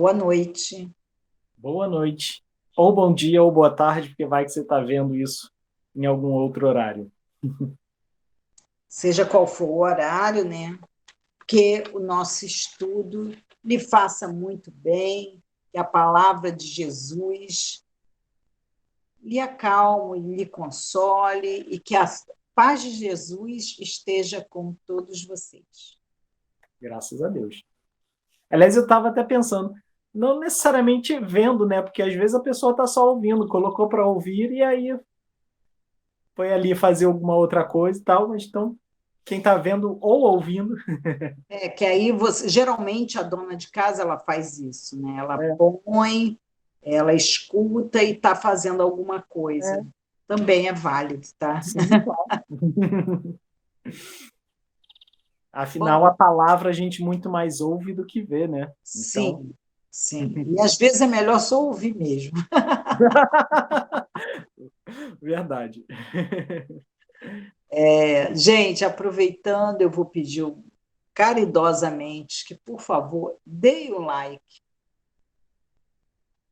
Boa noite. Boa noite. Ou bom dia ou boa tarde, porque vai que você está vendo isso em algum outro horário. Seja qual for o horário, né? Que o nosso estudo lhe faça muito bem, que a palavra de Jesus lhe acalme, lhe console e que a paz de Jesus esteja com todos vocês. Graças a Deus. Aliás, eu estava até pensando, não necessariamente vendo, né? Porque às vezes a pessoa está só ouvindo, colocou para ouvir e aí foi ali fazer alguma outra coisa e tal, mas então quem está vendo ou ouvindo, É que aí você, geralmente a dona de casa ela faz isso, né? Ela é, põe, ela escuta e está fazendo alguma coisa. é, Também é válido, tá? sim, claro. Afinal, a Bom, palavra a gente muito mais ouve do que vê, né? Então, sim, sim. E às vezes é melhor só ouvir mesmo. verdade. Gente, aproveitando, eu vou pedir caridosamente que, por favor, dê o like,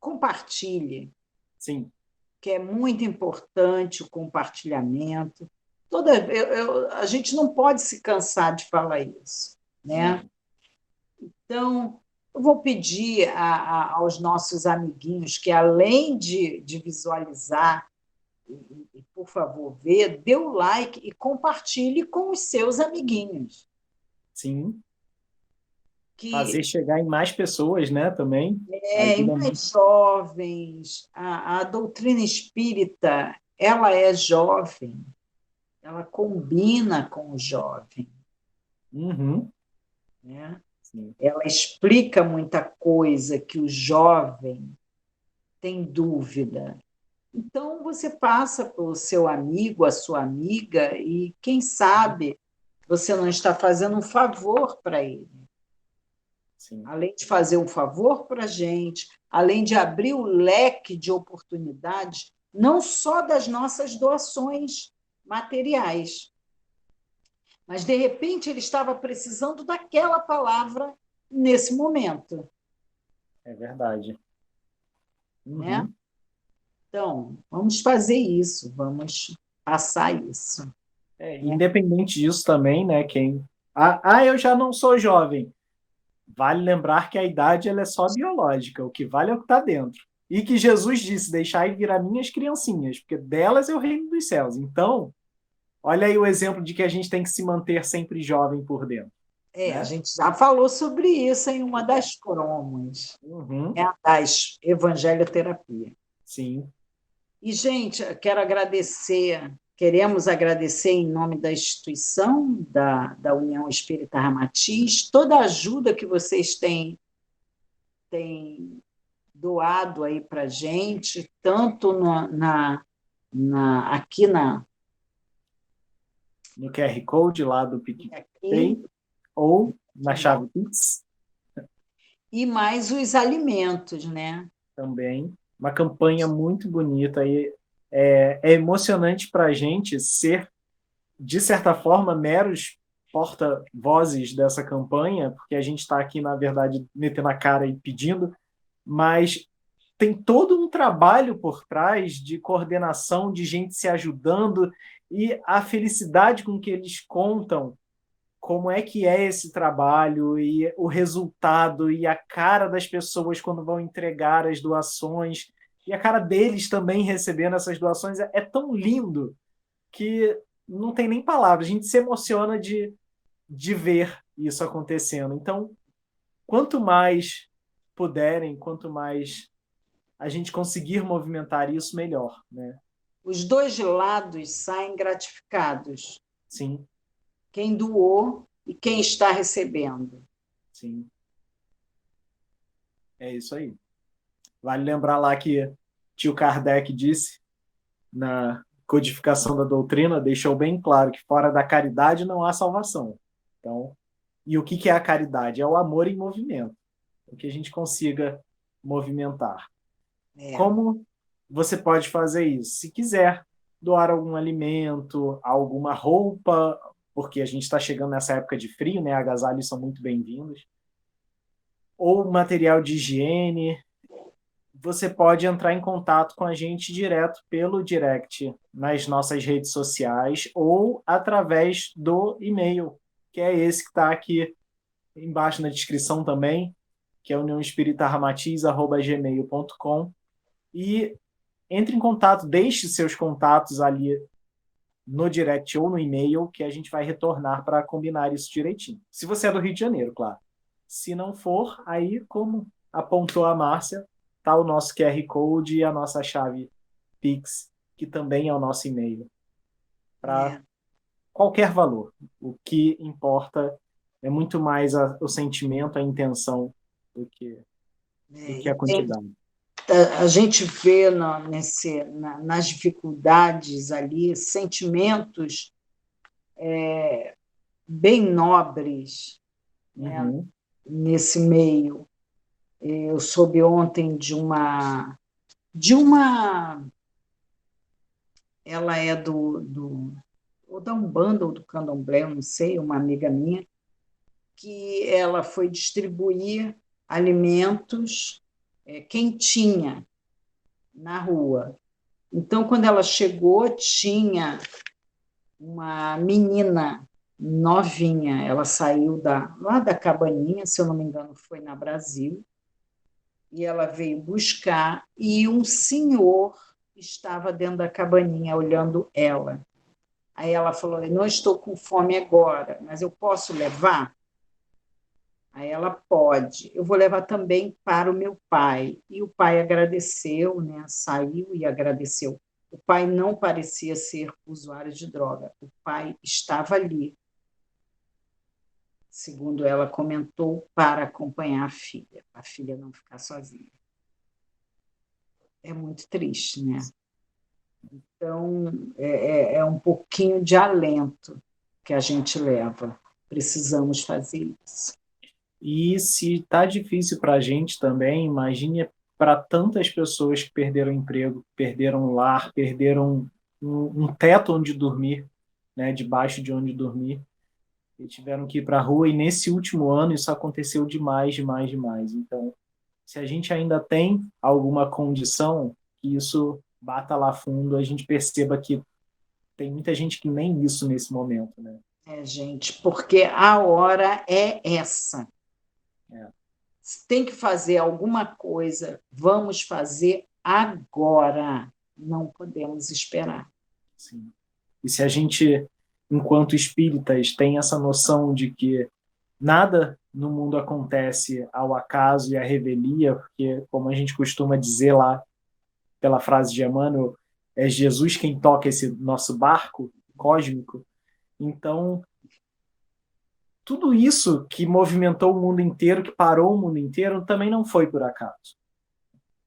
compartilhe, Sim, que é muito importante o compartilhamento. A gente não pode se cansar de falar isso, né? não. Então, eu vou pedir aos nossos amiguinhos que, além de visualizar, por favor, ver, dê o like e compartilhe com os seus amiguinhos. Sim, fazer Que chegar em mais pessoas, né, também e ajuda muito. mais jovens, a doutrina espírita, ela é jovem, ela combina com o jovem, Uhum, né? sim, Ela explica muita coisa que o jovem tem dúvida. Então, você passa para o seu amigo, a sua amiga, e quem sabe você não está fazendo um favor para ele. sim, Além de fazer um favor para a gente, além de abrir o leque de oportunidades, não só das nossas doações materiais, mas de repente ele estava precisando daquela palavra nesse momento, é verdade. né? Uhum. Então, vamos fazer isso, vamos passar isso. É, independente disso também, né, eu já não sou jovem. Vale lembrar que a idade ela é só biológica, o que vale é o que está dentro. E que Jesus disse, deixai vir a minhas criancinhas, porque delas é o reino dos céus. Então, olha aí o exemplo de que a gente tem que se manter sempre jovem por dentro, A né? gente já falou sobre isso em uma das cromos, Uhum. né, das Evangelioterapia. Sim, E, gente, queremos agradecer em nome da instituição, da União Espírita Ramatiz, toda a ajuda que vocês têm doado aí para a gente, tanto aqui no QR Code lá do aqui, PicPay ou na chave Pix e mais os alimentos, né? também. Uma campanha muito bonita e é emocionante para a gente ser, de certa forma, meros porta-vozes dessa campanha, porque a gente está aqui, na verdade, metendo a cara e pedindo, mas tem todo um trabalho por trás de coordenação, de gente se ajudando e a felicidade com que eles contam como é que é esse trabalho e o resultado e a cara das pessoas quando vão entregar as doações e a cara deles também recebendo essas doações é tão lindo que não tem nem palavras. A gente se emociona de ver isso acontecendo. Então, quanto mais puderem, quanto mais a gente conseguir movimentar isso, melhor, né? Os dois lados saem gratificados, Sim, quem doou e quem está recebendo. sim, é isso aí. Vale lembrar lá que tio Kardec disse na codificação da doutrina, deixou bem claro que fora da caridade não há salvação. Então, e o que é a caridade? É o amor em movimento, o que a gente consiga movimentar. É. Como você pode fazer isso? Se quiser doar algum alimento, alguma roupa, porque a gente está chegando nessa época de frio, né? Agasalhos são muito bem-vindos. ou material de higiene, você pode entrar em contato com a gente direto pelo direct nas nossas redes sociais ou através do e-mail, que é esse que está aqui embaixo na descrição também, que é uniãoespiritarramatiz@gmail.com. E entre em contato, deixe seus contatos ali no direct ou no e-mail, que a gente vai retornar para combinar isso direitinho. Se você é do Rio de Janeiro, claro. Se não for, aí, como apontou a Márcia, tá o nosso QR Code e a nossa chave Pix, que também é o nosso e-mail, para qualquer valor. O que importa é muito mais o sentimento, a intenção, do que a quantidade. A gente vê nas dificuldades ali sentimentos bem nobres, né, nesse meio. Eu soube ontem de uma ela é ou da Umbanda ou do Candomblé, eu não sei, uma amiga minha, que ela foi distribuir alimentos quentinha na rua. Então, quando ela chegou, tinha uma menina novinha, ela saiu lá da Cabaninha, se eu não me engano, foi na Brasil, e ela veio buscar, e um senhor estava dentro da cabaninha olhando ela. Aí ela falou: não estou com fome agora, mas eu posso levar? Aí ela: pode, eu vou levar também para o meu pai. E o pai agradeceu, né? Saiu e agradeceu. O pai não parecia ser usuário de droga, o pai estava ali, segundo ela comentou, para acompanhar a filha não ficar sozinha. É muito triste, né? Então, é um pouquinho de alento que a gente leva. Precisamos fazer isso. E se está difícil para a gente também, imagine para tantas pessoas que perderam emprego, perderam o lar, perderam um teto onde dormir, né, debaixo de onde dormir, e tiveram que ir para a rua, e nesse último ano isso aconteceu demais, demais, demais. Então, se a gente ainda tem alguma condição, que isso bata lá fundo, a gente perceba que tem muita gente que nem isso nesse momento, né? Gente, porque a hora é essa. Se tem que fazer alguma coisa, vamos fazer agora. Não podemos esperar. Sim. E se a gente, enquanto espíritas, tem essa noção de que nada no mundo acontece ao acaso e à revelia, porque, como a gente costuma dizer lá, pela frase de Emmanuel, é Jesus quem toca esse nosso barco cósmico. Então, tudo isso que movimentou o mundo inteiro, que parou o mundo inteiro, também não foi por acaso.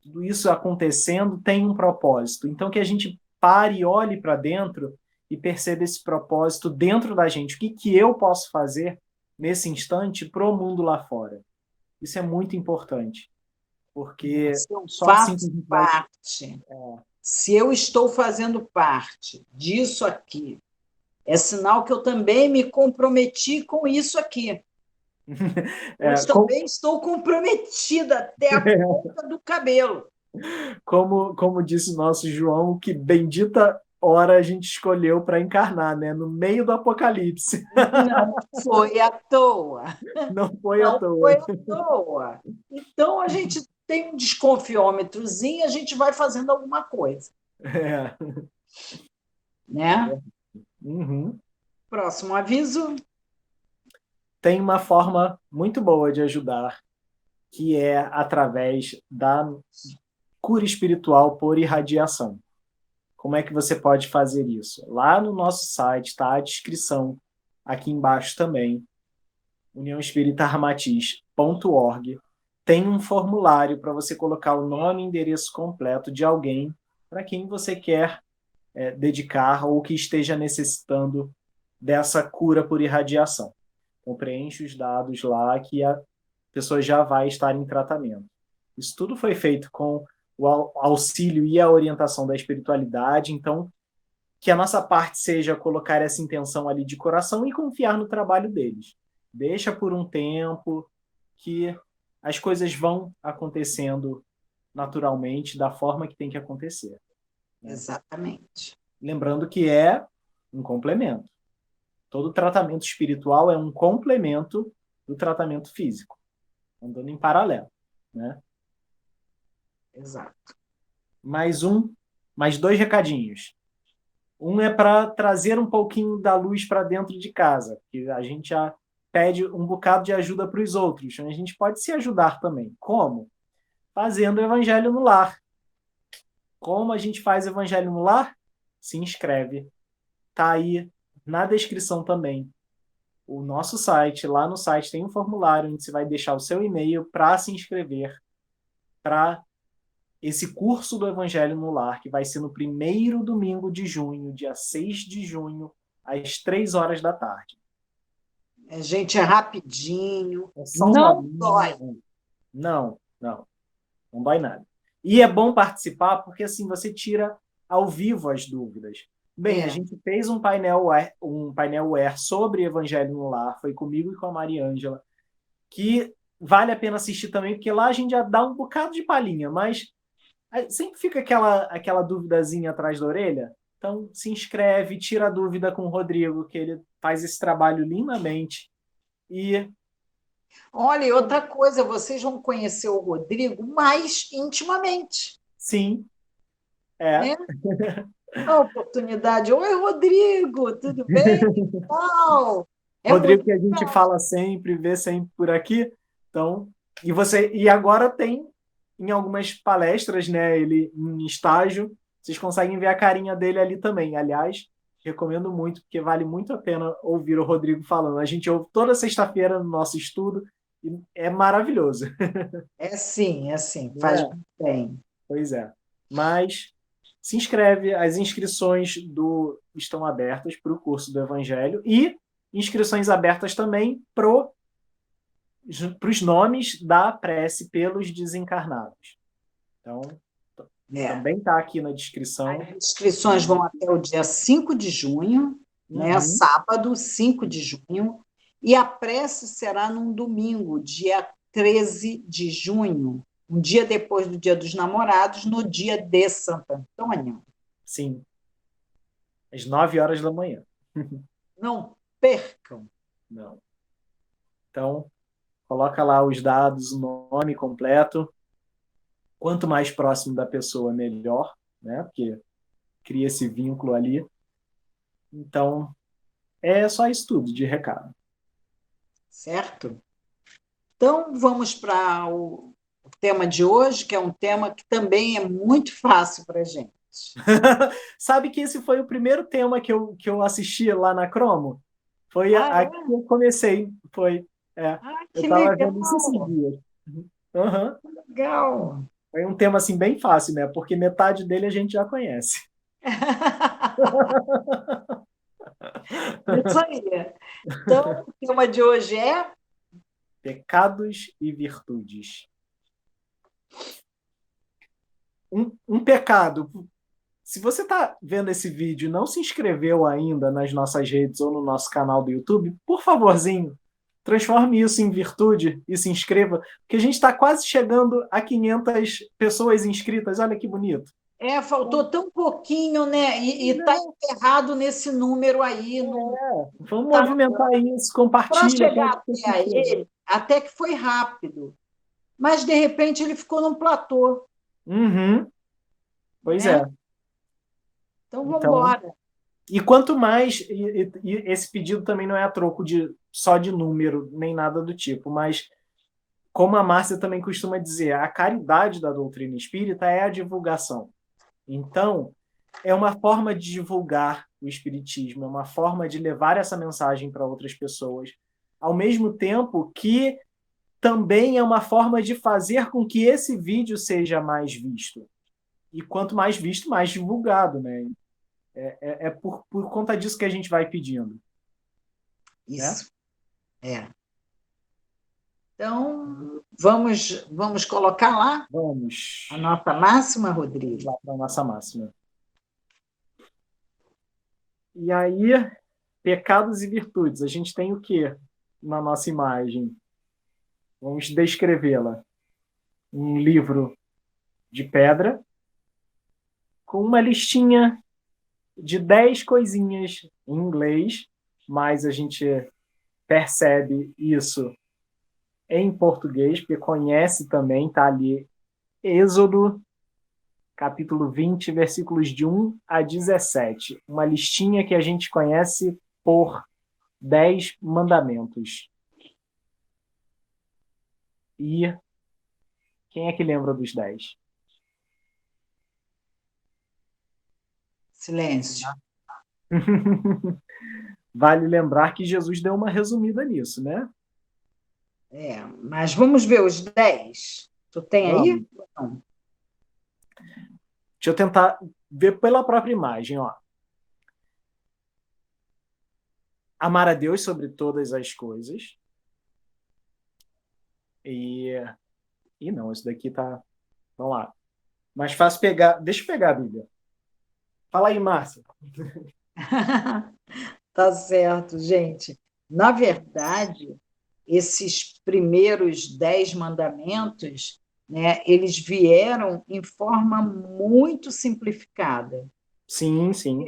Tudo isso acontecendo tem um propósito. Então, que a gente pare e olhe para dentro e perceba esse propósito dentro da gente. O que eu posso fazer nesse instante para o mundo lá fora? Isso é muito importante, porque se eu só faço assim que a gente parte, se eu estou fazendo parte disso aqui, é sinal que eu também me comprometi com isso aqui. Eu também estou comprometida até a ponta do cabelo. Como disse nosso João, que bendita hora a gente escolheu para encarnar, né? No meio do apocalipse. Não foi à toa. Não foi à toa. Foi à toa. Então, a gente tem um desconfiômetrozinho, a gente vai fazendo alguma coisa. Né? Uhum. Próximo aviso. Tem uma forma muito boa de ajudar, que é através da cura espiritual por irradiação. Como é que você pode fazer isso? Lá no nosso site está a descrição, aqui embaixo também, uniãoespiritarramatiz.org. Tem um formulário para você colocar o nome e endereço completo de alguém para quem você quer dedicar ou que esteja necessitando dessa cura por irradiação. Então, preenche os dados lá que a pessoa já vai estar em tratamento. Isso tudo foi feito com o auxílio e a orientação da espiritualidade, então que a nossa parte seja colocar essa intenção ali de coração e confiar no trabalho deles. Deixa por um tempo que as coisas vão acontecendo naturalmente da forma que tem que acontecer. Né? Exatamente. Lembrando que é um complemento. Todo tratamento espiritual é um complemento do tratamento físico, andando em paralelo. Né? Exato. Mais dois recadinhos. Um é para trazer um pouquinho da luz para dentro de casa, que a gente já pede um bocado de ajuda para os outros. A gente pode se ajudar também. Como? Fazendo o Evangelho no Lar. Como a gente faz o Evangelho no Lar? Se inscreve. Tá aí na descrição também. O nosso site, lá no site tem um formulário onde você vai deixar o seu e-mail para se inscrever para esse curso do Evangelho no Lar, que vai ser no primeiro domingo de junho, dia 6 de junho, às 3 horas da tarde. Gente, é rapidinho, É só uma não horinha. dói. Não dói nada. E é bom participar porque assim você tira ao vivo as dúvidas. Bem, a gente fez um painel web sobre Evangelho no Lar, foi comigo e com a Mariângela, que vale a pena assistir também, porque lá a gente já dá um bocado de palhinha, mas sempre fica aquela duvidazinha atrás da orelha. Então, se inscreve, tira a dúvida com o Rodrigo, que ele faz esse trabalho lindamente. E Olha, e outra coisa, vocês vão conhecer o Rodrigo mais intimamente. sim, Né? A oportunidade. Oi, Rodrigo, tudo bem? Tal. É Rodrigo, muito que a gente fala sempre, vê sempre por aqui. Então, e agora tem em algumas palestras, né, ele em estágio, vocês conseguem ver a carinha dele ali também. Aliás, recomendo muito, porque vale muito a pena ouvir o Rodrigo falando. A gente ouve toda sexta-feira no nosso estudo e é maravilhoso. é sim, faz É, muito bem. pois é. Mas se inscreve, as inscrições estão abertas para o curso do Evangelho e inscrições abertas também para os nomes da prece pelos desencarnados. Então, É. também está aqui na descrição. As inscrições vão até o dia 5 de junho, né? Uhum. Sábado, 5 de junho, e a prece será num domingo, dia 13 de junho, um dia depois do Dia dos Namorados, no dia de Santo Antônio. Sim, às 9 horas da manhã. Não percam. Não. Então, coloca lá os dados, o nome completo. Quanto mais próximo da pessoa, melhor, né? Porque cria esse vínculo ali. Então, é só isso tudo de recado. Certo? Então, vamos para o tema de hoje, que é um tema que também é muito fácil para a gente. Sabe que esse foi o primeiro tema que eu assisti lá na Cromo? Foi Ah, aqui é? que eu comecei. Foi. Eu Que estava vendo isso esses legal! dias. Uhum. Legal! Foi um tema assim bem fácil, né? Porque metade dele a gente já conhece. Isso aí. Então, o tema de hoje é Pecados e virtudes. Um pecado. Se você está vendo esse vídeo e não se inscreveu ainda nas nossas redes ou no nosso canal do YouTube, por favorzinho, transforme isso em virtude e se inscreva, porque a gente está quase chegando a 500 pessoas inscritas. Olha que bonito. faltou tão pouquinho, né? E está enterrado nesse número aí. Não Vamos tá movimentar isso, para compartilha. chegar até a ele, até que foi rápido. Mas, de repente, ele ficou num platô. Uhum, pois Né? é. Então, vamos Então, embora. e quanto mais, e esse pedido também não é a troco só de número, nem nada do tipo, mas como a Márcia também costuma dizer, a caridade da doutrina espírita é a divulgação. Então, é uma forma de divulgar o espiritismo, é uma forma de levar essa mensagem para outras pessoas, ao mesmo tempo que também é uma forma de fazer com que esse vídeo seja mais visto. E quanto mais visto, mais divulgado, né? É por conta disso que a gente vai pedindo, né? Isso. É. Então, vamos colocar lá a Vamos nossa máxima, Rodrigo. lá para a nossa máxima. E aí, pecados e virtudes. A gente tem o quê na nossa imagem? vamos descrevê-la. Um livro de pedra com uma listinha de 10 coisinhas em inglês, mas a gente percebe isso em português, porque conhece também, está ali, Êxodo, capítulo 20, versículos de 1 a 17. Uma listinha que a gente conhece por 10 mandamentos. E quem é que lembra dos 10? Silêncio. Vale lembrar que Jesus deu uma resumida nisso, né? Mas vamos ver os 10. Tu tem Vamos. aí? Não. Deixa eu tentar ver pela própria imagem, ó. Amar a Deus sobre todas as coisas. E não, isso daqui tá. Vamos lá. Mais fácil pegar. Deixa eu pegar a Bíblia. Fala aí, Márcia. Tá certo, gente. Na verdade, esses primeiros 10 mandamentos, né, eles vieram em forma muito simplificada. Sim, sim.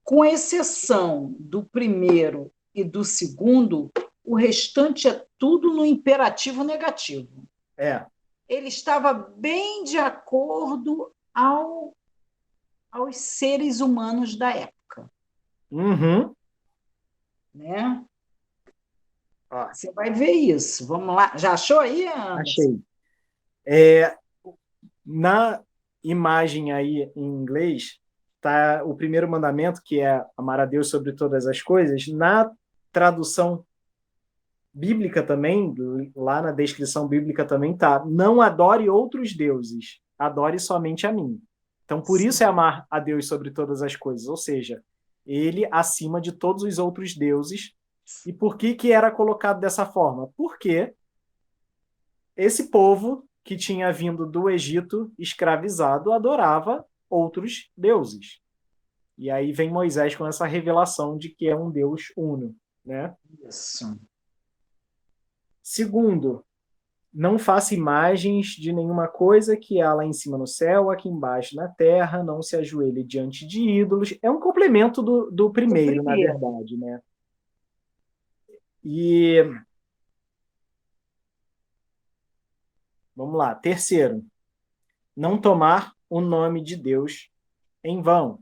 Com exceção do primeiro e do segundo, o restante é tudo no imperativo negativo. Ele estava bem de acordo aos seres humanos da época. Uhum. Né? Você vai ver isso. Vamos lá. Já achou aí, Anderson? Achei. Na imagem aí em inglês, tá o primeiro mandamento, que é amar a Deus sobre todas as coisas. Na tradução bíblica também, lá na descrição bíblica também tá: não adore outros deuses, adore somente a mim. Então, por isso é amar a Deus sobre todas as coisas, ou seja, ele acima de todos os outros deuses. E por que era colocado dessa forma? Porque esse povo que tinha vindo do Egito escravizado adorava outros deuses. E aí vem Moisés com essa revelação de que é um Deus uno, né? Isso. Segundo, não faça imagens de nenhuma coisa que há lá em cima no céu, aqui embaixo na terra, não se ajoelhe diante de ídolos. É um complemento do primeiro, na verdade, né? E vamos lá. Terceiro, não tomar o nome de Deus em vão.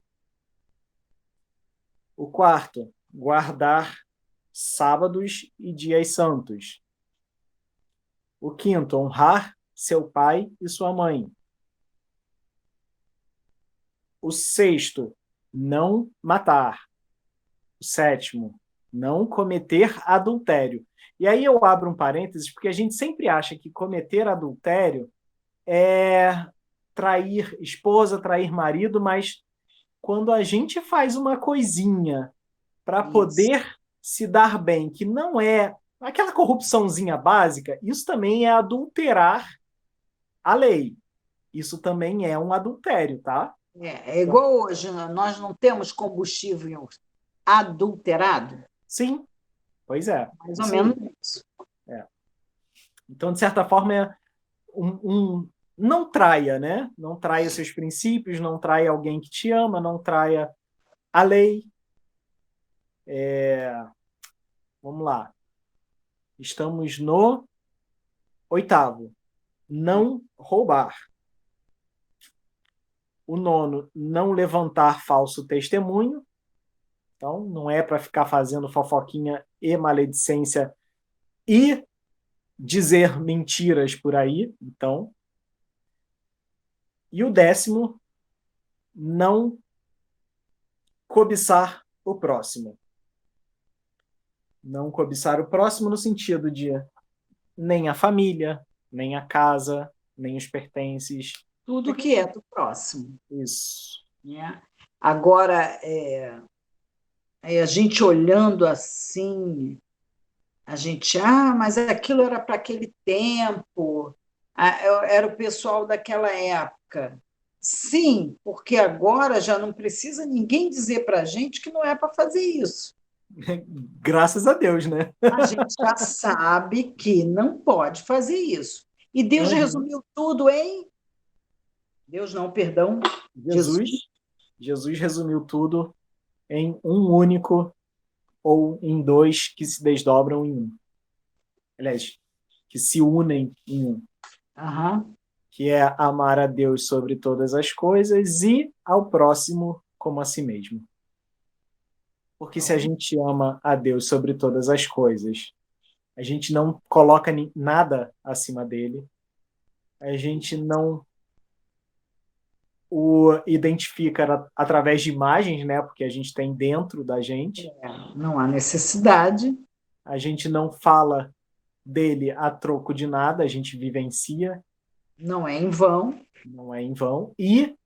O quarto, guardar sábados e dias santos. O quinto, honrar seu pai e sua mãe. O sexto, não matar. O sétimo, não cometer adultério. E aí eu abro um parênteses, porque a gente sempre acha que cometer adultério é trair esposa, trair marido, mas quando a gente faz uma coisinha para poder se dar bem, que não é aquela corrupçãozinha básica, isso também é adulterar a lei. Isso também é um adultério, tá? É igual hoje, nós não temos combustível adulterado? Sim, pois é. Mais ou menos isso. Então, de certa forma, é não traia, né? Não traia seus princípios, não traia alguém que te ama, não traia a lei. Vamos lá. Estamos no oitavo. Não roubar. O nono, não levantar falso testemunho. Então, não é para ficar fazendo fofoquinha e maledicência e dizer mentiras por aí. Então, e o décimo, não cobiçar o próximo. Não cobiçar o próximo no sentido de nem a família, nem a casa, nem os pertences. Tudo que é do próximo. Isso. Né? Agora, a gente olhando assim, a gente, mas aquilo era para aquele tempo, era o pessoal daquela época. Sim, porque agora já não precisa ninguém dizer para a gente que não é para fazer isso. Graças a Deus, né? A gente já sabe que não pode fazer isso. E Deus Uhum. resumiu tudo em Deus não, perdão, Jesus. Jesus, Jesus resumiu tudo em um único ou em dois que se desdobram em um. Aliás, que se unem em um, Aham. que é amar a Deus sobre todas as coisas e ao próximo como a si mesmo. Porque se a Então, gente ama a Deus sobre todas as coisas, a gente não coloca nada acima dele, a gente não o identifica através de imagens, né? Porque a gente tem dentro da gente. não há necessidade. A gente não fala dele a troco de nada, a gente vivencia, Não é em vão. não é em vão. E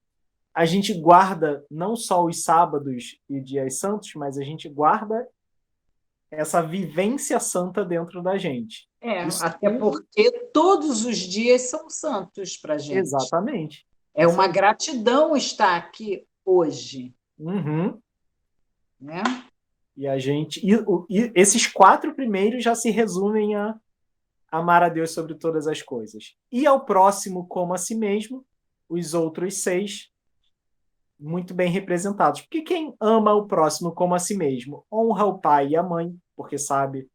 a gente guarda não só os sábados e dias santos, mas a gente guarda essa vivência santa dentro da gente. Isso Até tudo, porque todos os dias são santos para a gente. exatamente. É Isso uma aí. gratidão estar aqui hoje, Uhum. né? E a gente. E esses quatro primeiros já se resumem a amar a Deus sobre todas as coisas. E ao próximo como a si mesmo, os outros seis muito bem representados. Porque quem ama o próximo como a si mesmo honra o pai e a mãe, porque sabe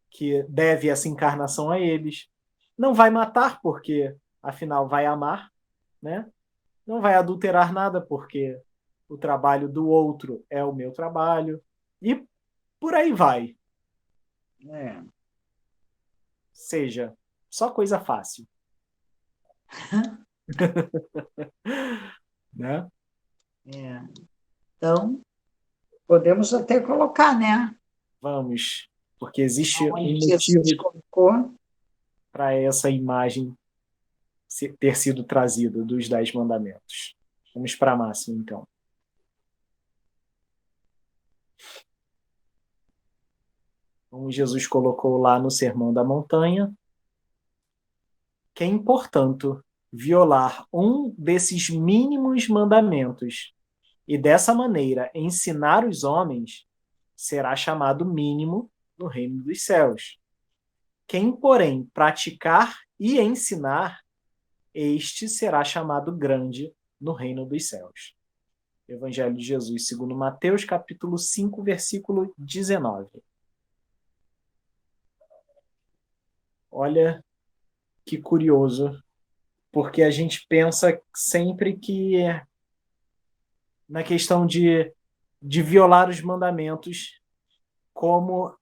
que deve essa encarnação a eles. Não vai matar, porque afinal vai amar, né? Não vai adulterar nada, porque o trabalho do outro é o meu trabalho. E por aí vai. É. Seja, só coisa fácil, né? É. Então, podemos até colocar, né? Vamos, porque existe Onde um Jesus motivo colocou. para essa imagem ter sido trazida dos 10 mandamentos. Vamos para a máxima, então. Como Jesus colocou lá no Sermão da Montanha, quem, portanto, violar um desses mínimos mandamentos e dessa maneira ensinar os homens, será chamado mínimo no reino dos céus. Quem, porém, praticar e ensinar, este será chamado grande no reino dos céus. Evangelho de Jesus, segundo Mateus, capítulo 5, versículo 19. Olha que curioso, porque a gente pensa sempre que na questão de violar os mandamentos como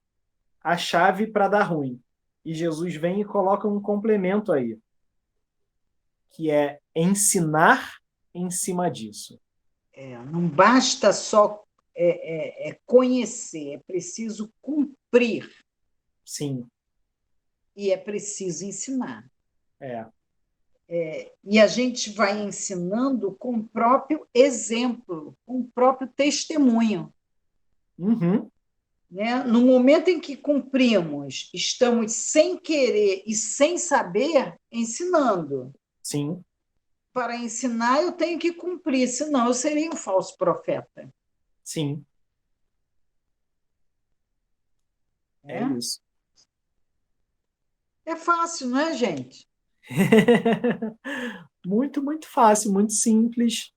a chave para dar ruim. E Jesus vem e coloca um complemento aí, que é ensinar em cima disso. Não basta só conhecer, é preciso cumprir Sim, e é preciso ensinar. é. E a gente vai ensinando com o próprio exemplo, com o próprio testemunho. Uhum, Né? No momento em que cumprimos, estamos sem querer e sem saber ensinando. sim, Para ensinar, eu tenho que cumprir, senão eu seria um falso profeta. sim, é Né? isso. É fácil, não é, gente? Muito, muito fácil, muito simples.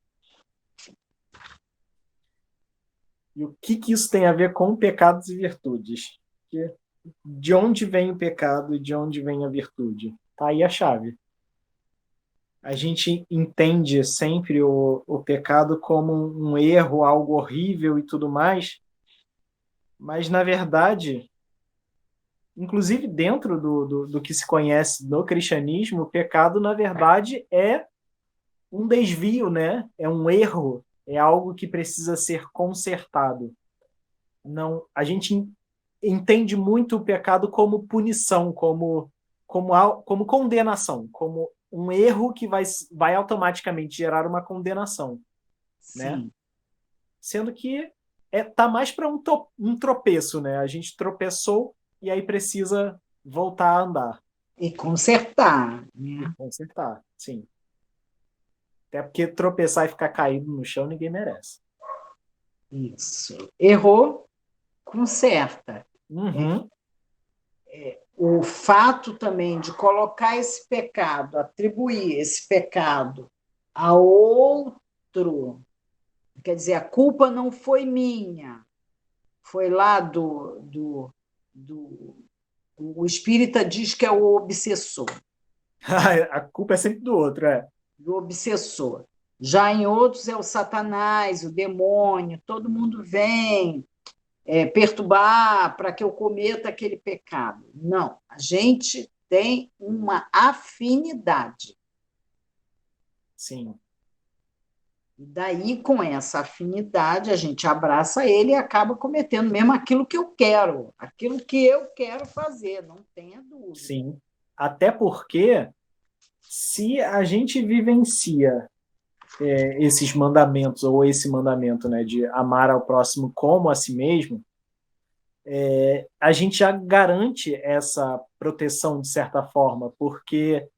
E o que, que isso tem a ver com pecados e virtudes? De onde vem o pecado e de onde vem a virtude? Tá aí a chave. A gente entende sempre o pecado como um erro, algo horrível e tudo mais, mas na verdade, inclusive dentro do que se conhece no cristianismo, o pecado na verdade é um desvio, né? É um erro, é algo que precisa ser consertado. Não, a gente entende muito o pecado como punição, como condenação, como um erro que vai automaticamente gerar uma condenação, né? Sim. Sendo que tá mais para um tropeço, né? A gente tropeçou e aí precisa voltar a andar E consertar. e Né? consertar, sim. Até porque tropeçar e ficar caído no chão ninguém merece. Isso. Errou, conserta. Uhum. O fato também de colocar esse pecado, atribuir esse pecado a outro, quer dizer, a culpa não foi minha, foi lá o espírita diz que é o obsessor. A culpa é sempre do outro, é. Do obsessor. Já em outros é o Satanás, o demônio, todo mundo vem perturbar para que eu cometa aquele pecado. Não, a gente tem uma afinidade. Sim. E daí, com essa afinidade, a gente abraça ele e acaba cometendo mesmo aquilo que eu quero, aquilo que eu quero fazer, não tenha dúvida. Sim. Até porque, se a gente vivencia esses mandamentos, ou esse mandamento, né, de amar ao próximo como a si mesmo, a gente já garante essa proteção de certa forma, porque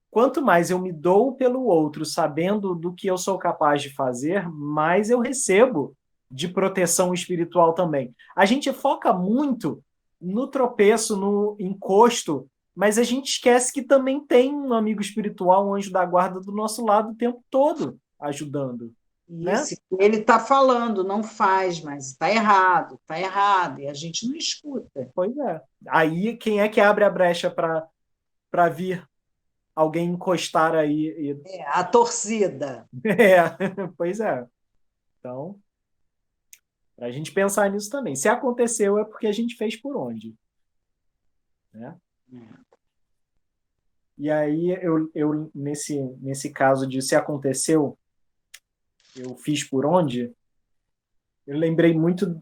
quanto mais eu me dou pelo outro, sabendo do que eu sou capaz de fazer, mais eu recebo de proteção espiritual também. A gente foca muito no tropeço, no encosto, mas a gente esquece que também tem um amigo espiritual, um anjo da guarda do nosso lado o tempo todo, ajudando. Né? Isso, ele está falando, não faz, mas está errado, e a gente não escuta. Pois é. Aí quem é que abre a brecha para vir alguém encostar aí? A torcida. Pois é. Então, a gente pensar nisso também. Se aconteceu, é porque a gente fez por onde. Né? E aí, eu nesse caso de se aconteceu, eu fiz por onde, eu lembrei muito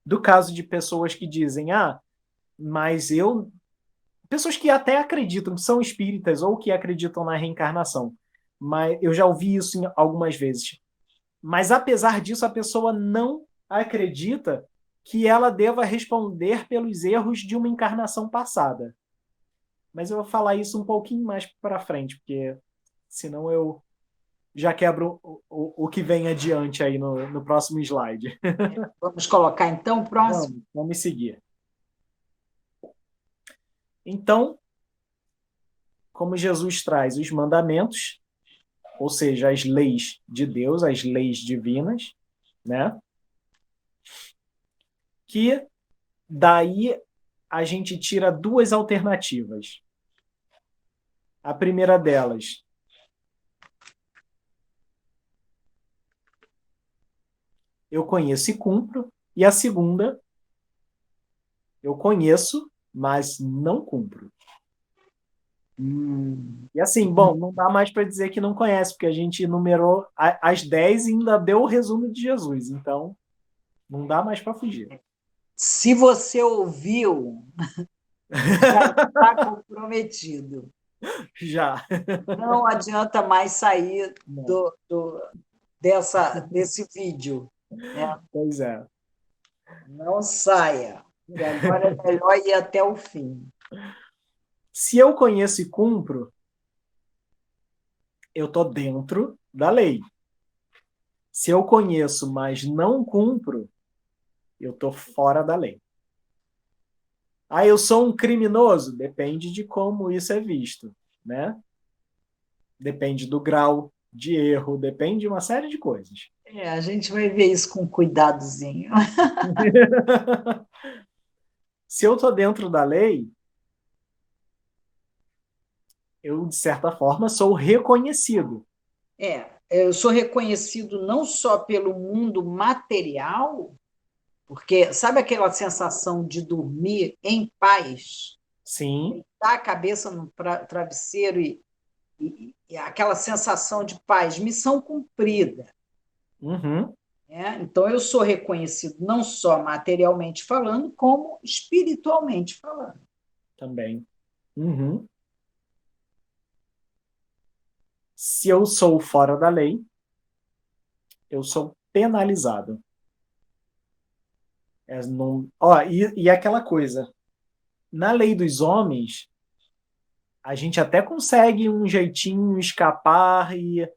do caso de pessoas que dizem, mas eu... Pessoas que até acreditam, que são espíritas ou que acreditam na reencarnação. Mas eu já ouvi isso algumas vezes. Mas, apesar disso, a pessoa não acredita que ela deva responder pelos erros de uma encarnação passada. Mas eu vou falar isso um pouquinho mais para frente, porque senão eu já quebro o que vem adiante aí no próximo slide. Vamos colocar, então, o próximo? Vamos seguir. Então, como Jesus traz os mandamentos, ou seja, as leis de Deus, as leis divinas, né? Que daí a gente tira duas alternativas. A primeira delas, eu conheço e cumpro, e a segunda, eu conheço, mas não cumpro. E assim, bom, não dá mais para dizer que não conhece, porque a gente enumerou as 10 e ainda deu o resumo de Jesus, então não dá mais para fugir. Se você ouviu, já está comprometido. Já. Não adianta mais sair desse vídeo. Né? Pois é. Não saia. E agora é melhor ir até o fim. Se eu conheço e cumpro, eu estou dentro da lei. Se eu conheço, mas não cumpro, eu estou fora da lei. Eu sou um criminoso? Depende de como isso é visto, né? Depende do grau de erro, depende de uma série de coisas. A gente vai ver isso com cuidadozinho. Se eu estou dentro da lei, eu, de certa forma, sou reconhecido. Eu sou reconhecido não só pelo mundo material, porque sabe aquela sensação de dormir em paz? Sim. Deitar a cabeça no travesseiro e aquela sensação de paz, missão cumprida. Uhum. Então, eu sou reconhecido não só materialmente falando, como espiritualmente falando. Também. Uhum. Se eu sou fora da lei, eu sou penalizado. E aquela coisa, na lei dos homens, a gente até consegue um jeitinho escapar e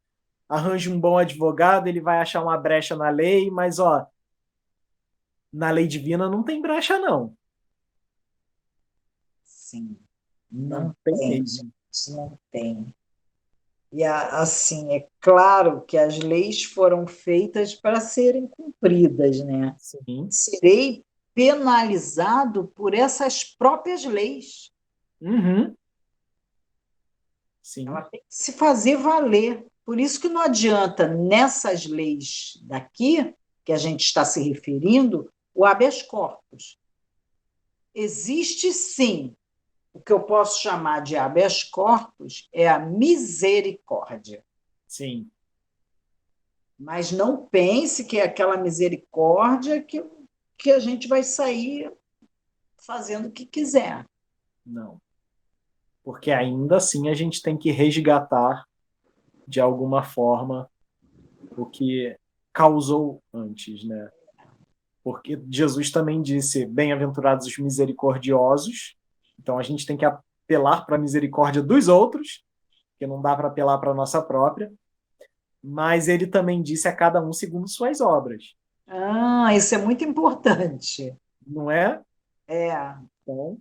arranja um bom advogado, ele vai achar uma brecha na lei, mas Na lei divina não tem brecha, não. Sim, Não não tem tem, mesmo. gente, não tem. E assim, é claro que as leis foram feitas para serem cumpridas, né? Sim. Serei penalizado por essas próprias leis. Uhum. Ela Sim. tem que se fazer valer. Por isso que não adianta, nessas leis daqui, que a gente está se referindo, o habeas corpus. Existe sim, o que eu posso chamar de habeas corpus é a misericórdia. Sim. Mas não pense que é aquela misericórdia que a gente vai sair fazendo o que quiser. Não. Porque ainda assim a gente tem que resgatar de alguma forma o que causou antes, né? Porque Jesus também disse: bem-aventurados os misericordiosos. Então a gente tem que apelar para a misericórdia dos outros, porque não dá para apelar para a nossa própria. Mas ele também disse a cada um segundo suas obras, Ah, isso é muito importante. não é? É, Então,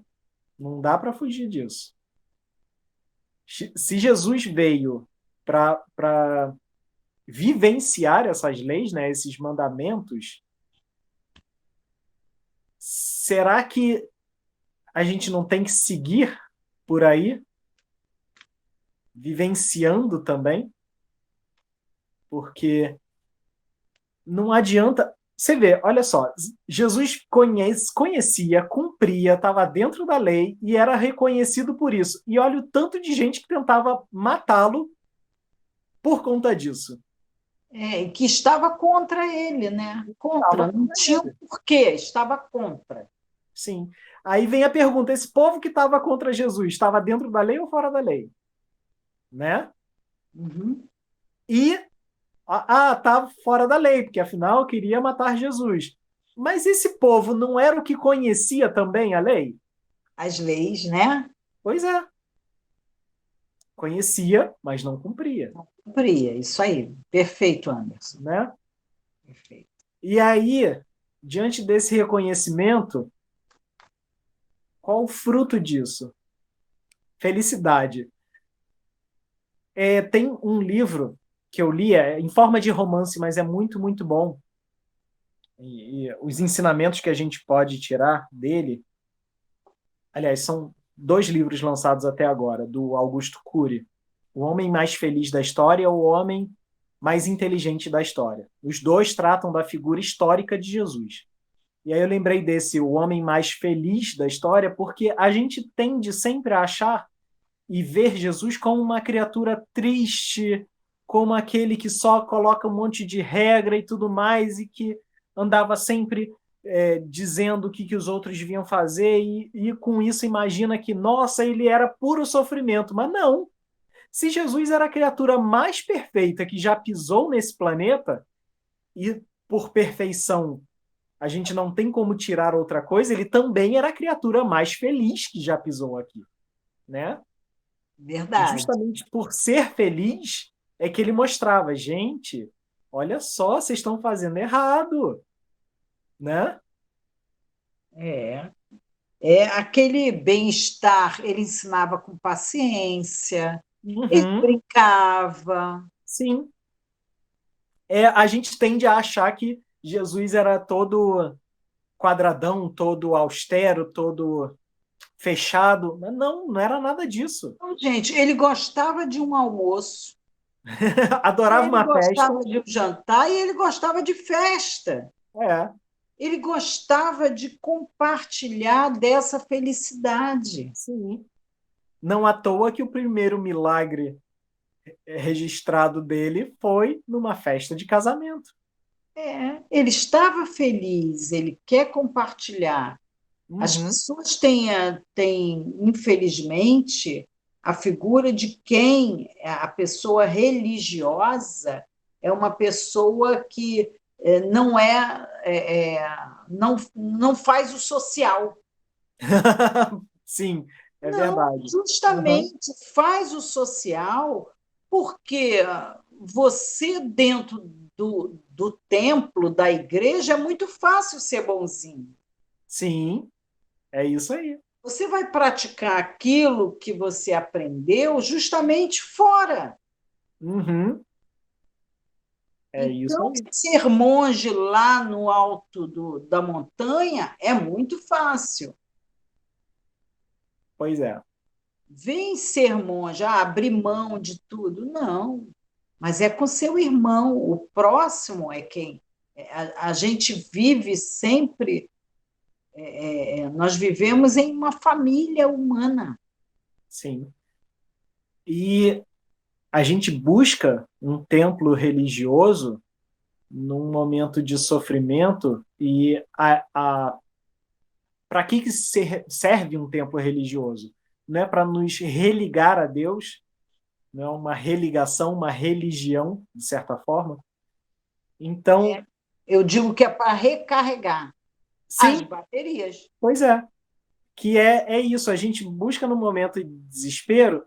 não dá para fugir disso. Se Jesus veio para vivenciar essas leis, né, esses mandamentos, será que a gente não tem que seguir por aí, vivenciando também? Porque não adianta. Você vê, olha só, Jesus conhecia, cumpria, estava dentro da lei e era reconhecido por isso. E olha o tanto de gente que tentava matá-lo por conta disso. que estava contra ele, né? Estava Contra, não contra tinha um ele. porquê, estava contra. Sim. Aí vem a pergunta: esse povo que estava contra Jesus estava dentro da lei ou fora da lei? Né? Uhum. E estava fora da lei, porque afinal queria matar Jesus. Mas esse povo não era o que conhecia também a lei? As leis, né? Pois é, conhecia, mas não cumpria, Cumpria, isso aí. Perfeito, Anderson. né? Perfeito. E aí, diante desse reconhecimento, qual o fruto disso? Felicidade. Tem um livro que eu li, em forma de romance, mas é muito, muito bom. E os ensinamentos que a gente pode tirar dele, aliás, são dois livros lançados até agora, do Augusto Cury. O Homem Mais Feliz da História ou O Homem Mais Inteligente da História. Os dois tratam da figura histórica de Jesus. E aí eu lembrei desse O Homem Mais Feliz da História, porque a gente tende sempre a achar e ver Jesus como uma criatura triste, como aquele que só coloca um monte de regra e tudo mais, e que andava sempre dizendo o que os outros deviam fazer, e com isso imagina que, nossa, ele era puro sofrimento. Mas não. Se Jesus era a criatura mais perfeita que já pisou nesse planeta, e por perfeição a gente não tem como tirar outra coisa, ele também era a criatura mais feliz que já pisou aqui, né? E Verdade. justamente por ser feliz é que ele mostrava, gente, olha só, vocês estão fazendo errado, né? É. É aquele bem-estar, ele ensinava com paciência, ele Uhum, brincava. sim. A gente tende a achar que Jesus era todo quadradão, todo austero, todo fechado. Mas não, não era nada disso. Então, gente, ele gostava de um almoço, Adorava ele uma festa. gostava de um jantar e ele gostava de festa. É, Ele gostava de compartilhar dessa felicidade. sim. Não à toa que o primeiro milagre registrado dele foi numa festa de casamento. Ele estava feliz, ele quer compartilhar. As Uhum. pessoas têm, infelizmente, a figura de quem a pessoa religiosa é uma pessoa que não faz o social. Sim, é Não, verdade. Uhum. justamente faz o social porque você, dentro do templo, da igreja, é muito fácil ser bonzinho. Sim, é isso aí. Você vai praticar aquilo que você aprendeu justamente fora. Uhum, é isso Então, aí. ser monge lá no alto da montanha é muito fácil. Pois é. Vem ser monge, abrir mão de tudo. Não, mas é com seu irmão, o próximo é quem. A gente vive sempre, nós vivemos em uma família humana. Sim. E a gente busca um templo religioso num momento de sofrimento e para que serve um templo religioso? Não é para nos religar a Deus, não é uma religação, uma religião, de certa forma. Então, Eu digo que é para recarregar as sim, baterias. pois é, que é isso, a gente busca no momento de desespero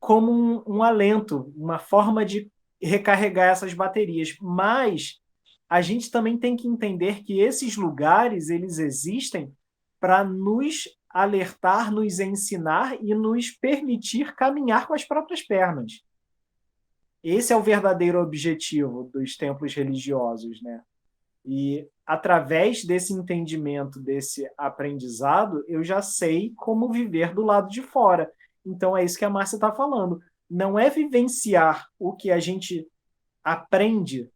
como um alento, uma forma de recarregar essas baterias, mas a gente também tem que entender que esses lugares eles existem para nos alertar, nos ensinar e nos permitir caminhar com as próprias pernas. Esse é o verdadeiro objetivo dos templos religiosos, né? E através desse entendimento, desse aprendizado, eu já sei como viver do lado de fora. Então é isso que a Márcia está falando. Não é vivenciar o que a gente aprende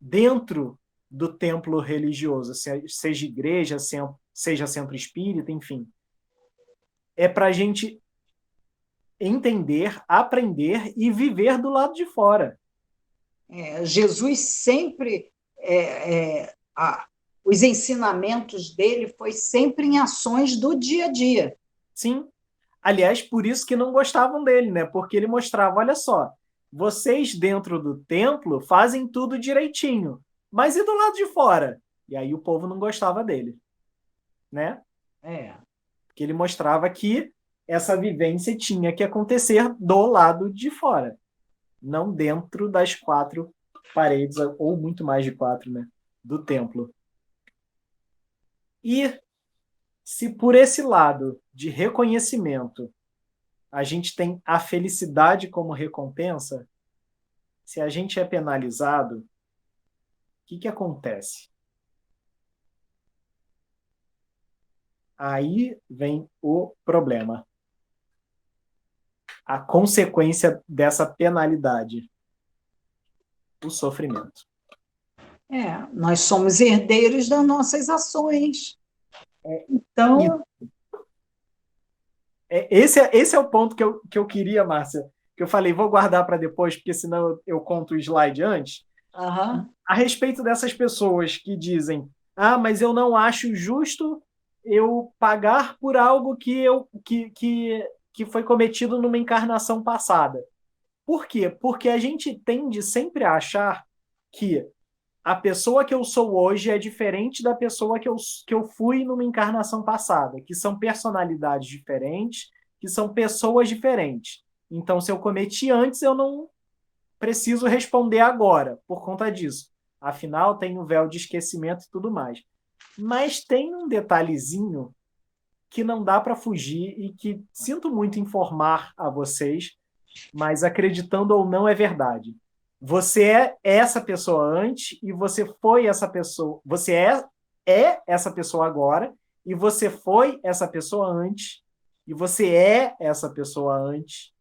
dentro do templo religioso, seja igreja, seja centro espírita, enfim. É para a gente entender, aprender e viver do lado de fora. Jesus sempre, os ensinamentos dele foi sempre em ações do dia a dia. Sim. Aliás, por isso que não gostavam dele, né? Porque ele mostrava, olha só, vocês dentro do templo fazem tudo direitinho, mas e do lado de fora? E aí o povo não gostava dele, né? É. Porque ele mostrava que essa vivência tinha que acontecer do lado de fora, não dentro das quatro paredes, ou muito mais de quatro, né? Do templo. E se por esse lado de reconhecimento a gente tem a felicidade como recompensa, se a gente é penalizado, o que acontece? Aí vem o problema. A consequência dessa penalidade, o sofrimento. Nós somos herdeiros das nossas ações. E Então, esse é o ponto que eu queria, Márcia, que eu falei, vou guardar para depois, porque senão eu conto o slide antes. uhum. A respeito dessas pessoas que dizem, mas eu não acho justo eu pagar por algo que foi cometido numa encarnação passada. Por quê? Porque a gente tende sempre a achar que a pessoa que eu sou hoje é diferente da pessoa que eu fui numa encarnação passada, que são personalidades diferentes, que são pessoas diferentes. Então, se eu cometi antes, eu não preciso responder agora, por conta disso. Afinal, tem um véu de esquecimento e tudo mais. Mas tem um detalhezinho que não dá para fugir e que sinto muito informar a vocês, mas acreditando ou não é verdade. Você é essa pessoa antes e você foi essa pessoa. Você é essa pessoa agora e você foi essa pessoa antes e você é essa pessoa antes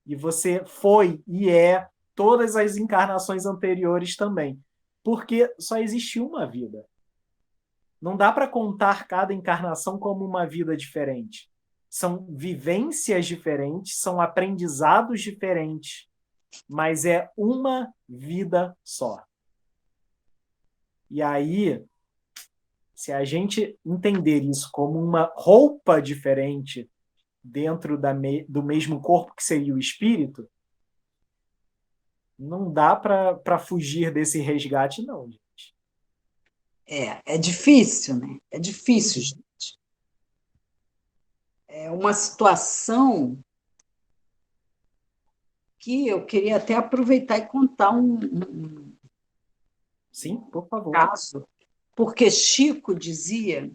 e você foi e é todas as encarnações anteriores também. Porque só existe uma vida. Não dá para contar cada encarnação como uma vida diferente. São vivências diferentes, são aprendizados diferentes, mas é uma vida só. E aí, se a gente entender isso como uma roupa diferente dentro do mesmo corpo que seria o espírito, não dá para fugir desse resgate, não, gente. É difícil, né? É difícil, gente. É uma situação que eu queria até aproveitar e contar Sim, por favor. Caso, porque Chico dizia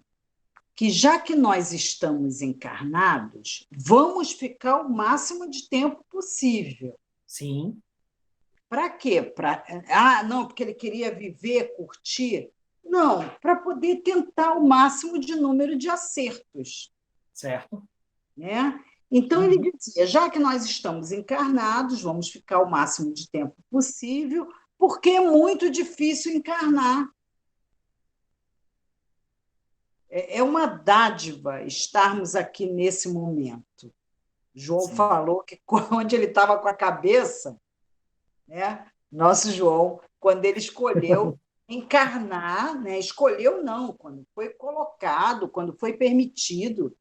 que já que nós estamos encarnados, vamos ficar o máximo de tempo possível. Sim, Para quê? Não, porque ele queria viver, curtir. Não, para poder tentar o máximo de número de acertos. certo. Né? Então, Uhum. ele dizia: já que nós estamos encarnados, vamos ficar o máximo de tempo possível, porque é muito difícil encarnar. É uma dádiva estarmos aqui nesse momento. João Sim. falou que onde ele estava com a cabeça, né? Nosso João, quando ele escolheu encarnar, né? Escolheu não, quando foi colocado, quando foi permitido,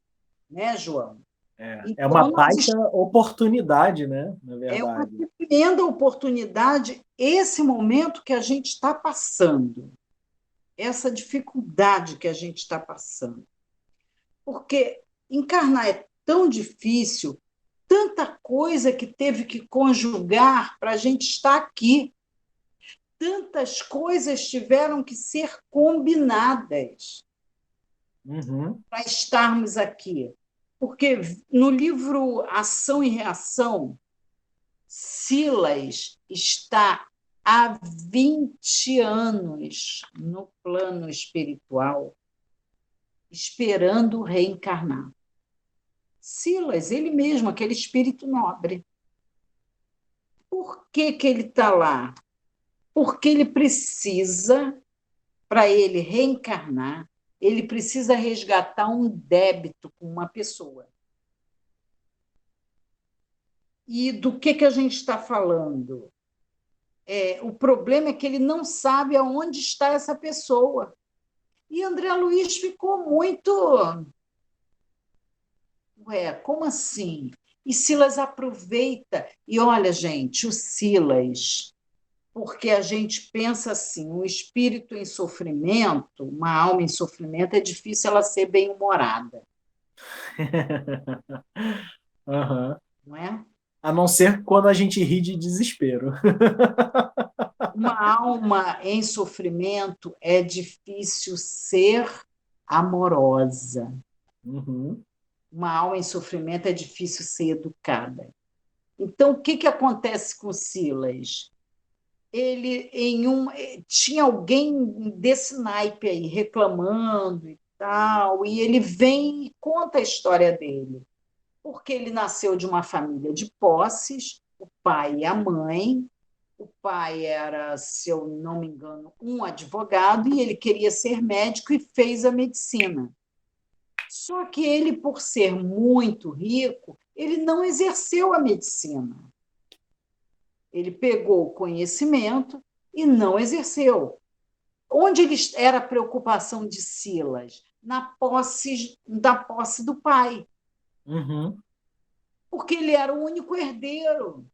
né, João? É uma Então, baita oportunidade, né? Na é uma verdade. tremenda oportunidade esse momento que a gente está passando, essa dificuldade que a gente está passando. Porque encarnar é tão difícil, tanta coisa que teve que conjugar para a gente estar aqui, tantas coisas tiveram que ser combinadas Uhum. para estarmos aqui. Porque no livro Ação e Reação, Silas está há 20 anos no plano espiritual, esperando reencarnar. Silas, ele mesmo, aquele espírito nobre. Por que, que ele está lá? Porque ele precisa, para ele reencarnar, ele precisa resgatar um débito com uma pessoa. E do que a gente está falando? O problema é que ele não sabe aonde está essa pessoa. E André Luiz ficou muito. Ué, como assim? E Silas aproveita. E olha, gente, o Silas, porque a gente pensa assim: um espírito em sofrimento, uma alma em sofrimento, é difícil ela ser bem-humorada, Aham. não é? A não ser quando a gente ri de desespero. Uma alma em sofrimento é difícil ser amorosa. Uhum. Uma alma em sofrimento é difícil ser educada. Então, o que acontece com Silas? Ele tinha alguém desse naipe aí reclamando e tal, e ele vem e conta a história dele, porque ele nasceu de uma família de posses, o pai e a mãe. O pai era, se eu não me engano, um advogado e ele queria ser médico e fez a medicina. Só que ele, por ser muito rico, ele não exerceu a medicina. Ele pegou o conhecimento e não exerceu. Onde ele era a preocupação de Silas? Da posse do pai, Uhum. porque ele era o único herdeiro.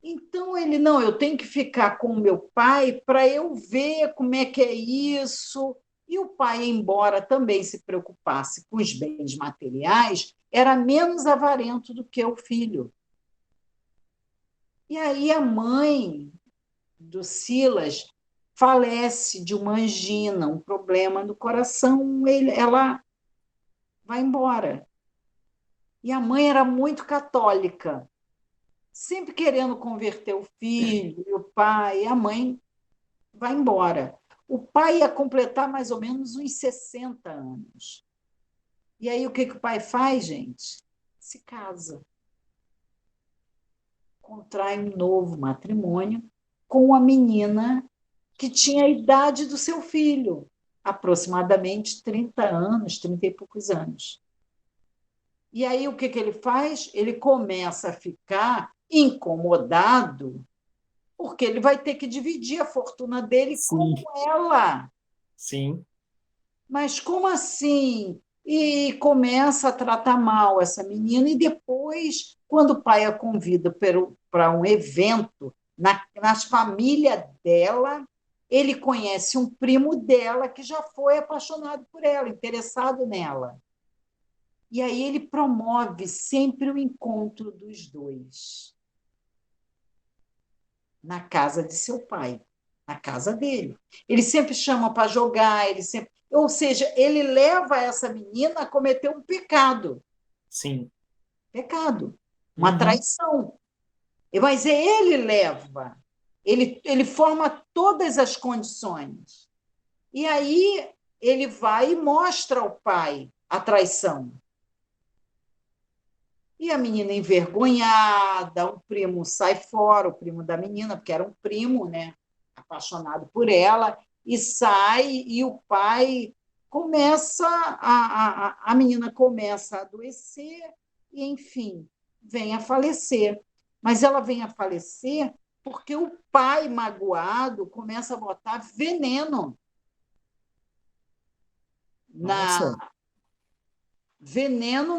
Então ele, não, eu tenho que ficar com o meu pai para eu ver como é que é isso. E o pai, embora também se preocupasse com os bens materiais, era menos avarento do que o filho. E aí a mãe do Silas falece de uma angina, um problema no coração, ela vai embora. E a mãe era muito católica, sempre querendo converter o filho, e o pai, e a mãe vai embora. O pai ia completar mais ou menos uns 60 anos. E aí o que o pai faz, gente? Se casa, contrai um novo matrimônio com uma menina que tinha a idade do seu filho, aproximadamente 30 anos, 30 e poucos anos. E aí o que ele faz? Ele começa a ficar incomodado, porque ele vai ter que dividir a fortuna dele com Sim, ela. sim. Mas como assim? E começa a tratar mal essa menina, e depois, quando o pai a convida para um evento nas famílias dela, ele conhece um primo dela que já foi apaixonado por ela, interessado nela. E aí ele promove sempre o encontro dos dois na casa de seu pai. na casa dele. Ele sempre chama para jogar, ele sempre, ou seja, ele leva essa menina a cometer um pecado, Sim. pecado, uma Uhum. traição. Mas ele leva, ele forma todas as condições. E aí ele vai e mostra ao pai a traição. E a menina envergonhada, o primo sai fora, o primo da menina, porque era um primo, né? Apaixonado por ela, e sai, e o pai começa, a menina começa a adoecer, e, enfim, vem a falecer. Mas ela vem a falecer porque o pai, magoado, começa a botar veneno Nossa,